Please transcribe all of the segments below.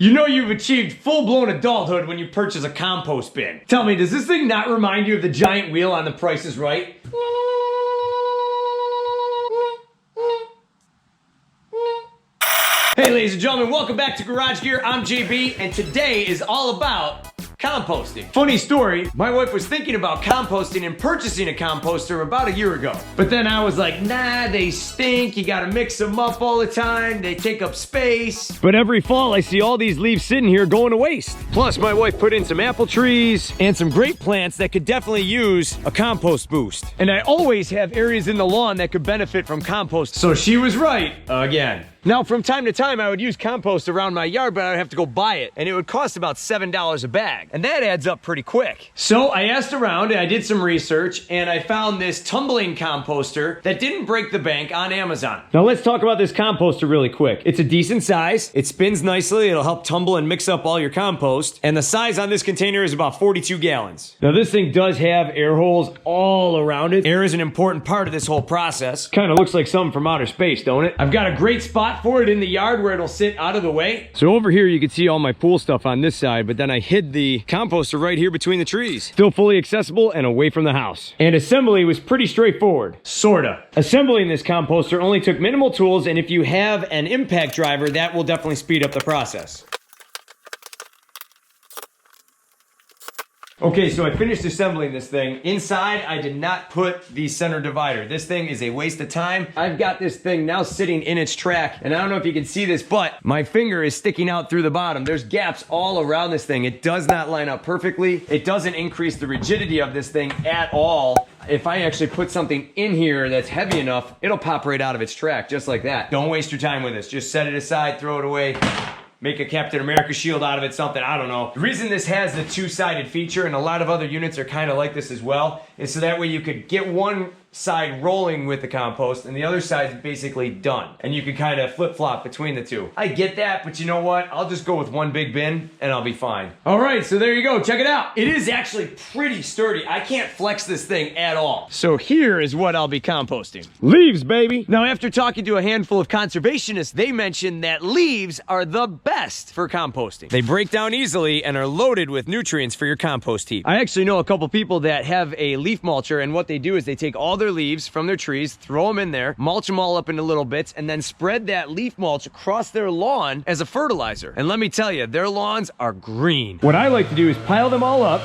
You know you've achieved full-blown adulthood when you purchase a compost bin. Tell me, does this thing not remind you of the giant wheel on The Price is Right? Hey ladies and gentlemen, welcome back to Garage Gear. I'm JB, and today is all about composting. Funny story, my wife was thinking about composting and purchasing a composter about a year ago. But then I was like, nah, they stink, you gotta mix them up all the time, they take up space. But every fall I see all these leaves sitting here going to waste. Plus my wife put in some apple trees and some grape plants that could definitely use a compost boost. And I always have areas in the lawn that could benefit from compost. So she was right, again. Now, from time to time, I would use compost around my yard, but I would have to go buy it, and it would cost about $7 a bag, and that adds up pretty quick. So I asked around, and I did some research, and I found this tumbling composter that didn't break the bank on Amazon. Now, let's talk about this composter really quick. It's a decent size, it spins nicely, it'll help tumble and mix up all your compost, and the size on this container is about 42 gallons. Now, this thing does have air holes all around it. Air is an important part of this whole process. Kind of looks like something from outer space, don't it? I've got a great spot for it in the yard where it'll sit out of the way. So over here you can see all my pool stuff on this side, but then I hid the composter right here between the trees. Still fully accessible and away from the house. And assembly was pretty straightforward. Sorta. Assembling this composter only took minimal tools, and if you have an impact driver, that will definitely speed up the process. Okay, so I finished assembling this thing. Inside, I did not put the center divider. This thing is a waste of time. I've got this thing now sitting in its track, and I don't know if you can see this, but my finger is sticking out through the bottom. There's gaps all around this thing. It does not line up perfectly. It doesn't increase the rigidity of this thing at all. If I actually put something in here that's heavy enough, it'll pop right out of its track, just like that. Don't waste your time with this. Just set it aside, throw it away. Make a Captain America shield out of it, something, I don't know. The reason this has the two-sided feature, and a lot of other units are kind of like this as well, is so that way you could get one side rolling with the compost and the other side's basically done. And you can kind of flip-flop between the two. I get that, but you know what? I'll just go with one big bin and I'll be fine. All right, so there you go. Check it out. It is actually pretty sturdy. I can't flex this thing at all. So here is what I'll be composting. Leaves, baby. Now, after talking to a handful of conservationists, they mentioned that leaves are the best for composting. They break down easily and are loaded with nutrients for your compost heap. I actually know a couple people that have a leaf mulcher, and what they do is they take all their leaves from their trees, throw them in there, mulch them all up into little bits, and then spread that leaf mulch across their lawn as a fertilizer. And let me tell you, their lawns are green. What I like to do is pile them all up,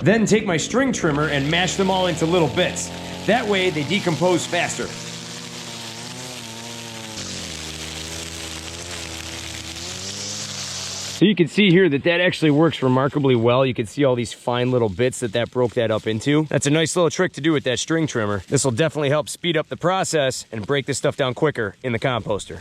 then take my string trimmer and mash them all into little bits. That way they decompose faster. So you can see here that actually works remarkably well. You can see all these fine little bits that broke that up into. That's a nice little trick to do with that string trimmer. This will definitely help speed up the process and break this stuff down quicker in the composter.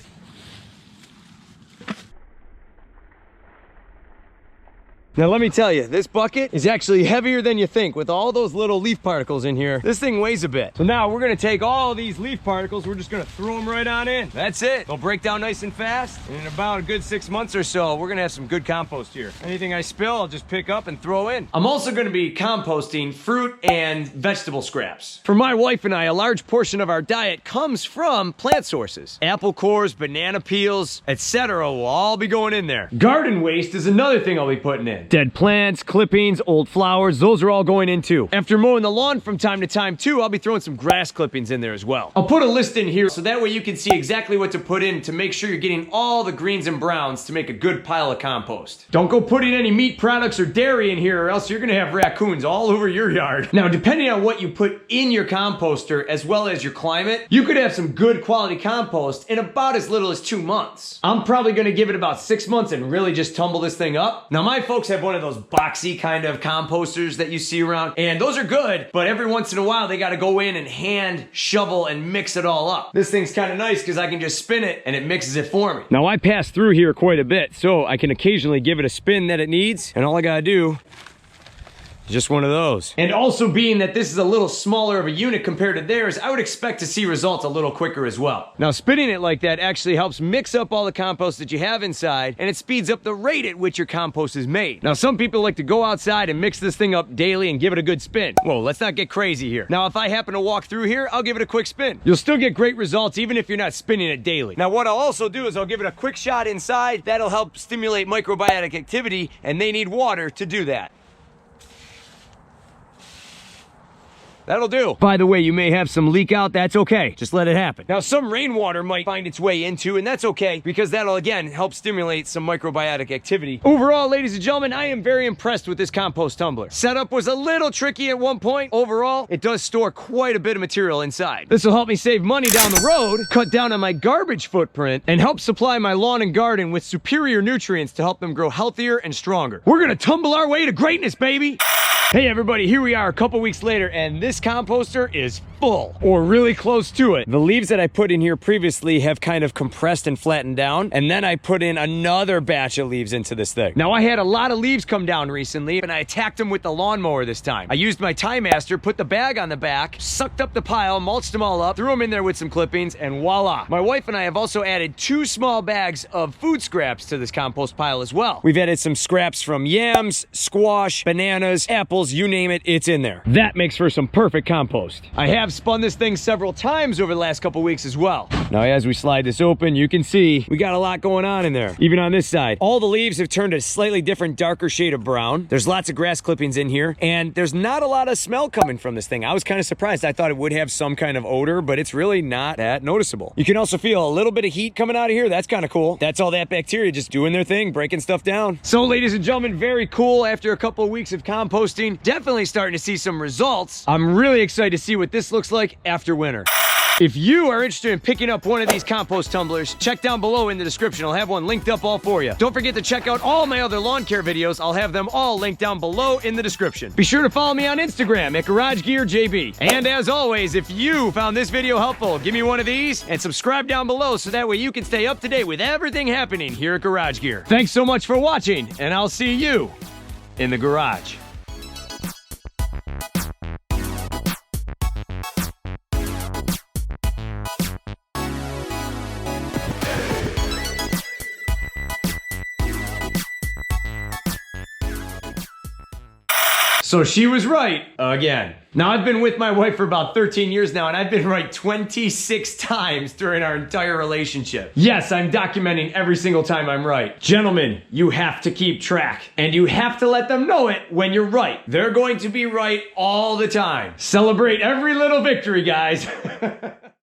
Now let me tell you, this bucket is actually heavier than you think. With all those little leaf particles in here, this thing weighs a bit. So now we're gonna take all these leaf particles, we're just gonna throw them right on in. That's it. They'll break down nice and fast. And in about a good 6 months or so, we're gonna have some good compost here. Anything I spill, I'll just pick up and throw in. I'm also gonna be composting fruit and vegetable scraps. For my wife and I, a large portion of our diet comes from plant sources. Apple cores, banana peels, etc. will all be going in there. Garden waste is another thing I'll be putting in. Dead plants, clippings, old flowers, those are all going in too. After mowing the lawn from time to time too, I'll be throwing some grass clippings in there as well. I'll put a list in here so that way you can see exactly what to put in to make sure you're getting all the greens and browns to make a good pile of compost. Don't go putting any meat products or dairy in here or else you're gonna have raccoons all over your yard. Now, depending on what you put in your composter as well as your climate, you could have some good quality compost in about as little as 2 months. I'm probably gonna give it about 6 months and really just tumble this thing up. Now, my folks have one of those boxy kind of composters that you see around, and those are good, but every once in a while they got to go in and hand shovel and mix it all up. This thing's kind of nice because I can just spin it and it mixes it for me. Now I pass through here quite a bit, so I can occasionally give it a spin that it needs, and all I gotta do just one of those. And also being that this is a little smaller of a unit compared to theirs, I would expect to see results a little quicker as well. Now, spinning it like that actually helps mix up all the compost that you have inside, and it speeds up the rate at which your compost is made. Now, some people like to go outside and mix this thing up daily and give it a good spin. Whoa, let's not get crazy here. Now, if I happen to walk through here, I'll give it a quick spin. You'll still get great results even if you're not spinning it daily. Now, what I'll also do is I'll give it a quick shot inside. That'll help stimulate microbiotic activity, and they need water to do that. That'll do. By the way, you may have some leak out. That's okay. Just let it happen. Now, some rainwater might find its way into, and that's okay because that'll, again, help stimulate some microbiotic activity. Overall, ladies and gentlemen, I am very impressed with this compost tumbler. Setup was a little tricky at one point. Overall, it does store quite a bit of material inside. This will help me save money down the road, cut down on my garbage footprint, and help supply my lawn and garden with superior nutrients to help them grow healthier and stronger. We're gonna tumble our way to greatness, baby! Hey everybody, here we are a couple weeks later, and this composter is full, or really close to it. The leaves that I put in here previously have kind of compressed and flattened down, and then I put in another batch of leaves into this thing. Now, I had a lot of leaves come down recently, and I attacked them with the lawnmower this time. I used my Time Master, put the bag on the back, sucked up the pile, mulched them all up, threw them in there with some clippings, and voila. My wife and I have also added 2 small bags of food scraps to this compost pile as well. We've added some scraps from yams, squash, bananas, apples, you name it, it's in there. That makes for some perfect compost. I have spun this thing several times over the last couple weeks as well. Now, as we slide this open, you can see we got a lot going on in there. Even on this side, all the leaves have turned a slightly different, darker shade of brown. There's lots of grass clippings in here, and there's not a lot of smell coming from this thing. I was kind of surprised. I thought it would have some kind of odor, but it's really not that noticeable. You can also feel a little bit of heat coming out of here. That's kind of cool. That's all that bacteria just doing their thing, breaking stuff down. So, ladies and gentlemen, very cool. After a couple of weeks of composting, definitely starting to see some results. I'm really excited to see what this looks like after winter. If you are interested in picking up one of these compost tumblers, check down below in the description. I'll have one linked up all for you. Don't forget to check out all my other lawn care videos. I'll have them all linked down below in the description. Be sure to follow me on Instagram at Garagegearjb. And as always, if you found this video helpful, give me one of these and subscribe down below so that way you can stay up to date with everything happening here at Garage Gear. Thanks so much for watching, and I'll see you in the garage. So she was right again. Now, I've been with my wife for about 13 years now, and I've been right 26 times during our entire relationship. Yes, I'm documenting every single time I'm right. Gentlemen, you have to keep track, and you have to let them know it when you're right. They're going to be right all the time. Celebrate every little victory, guys.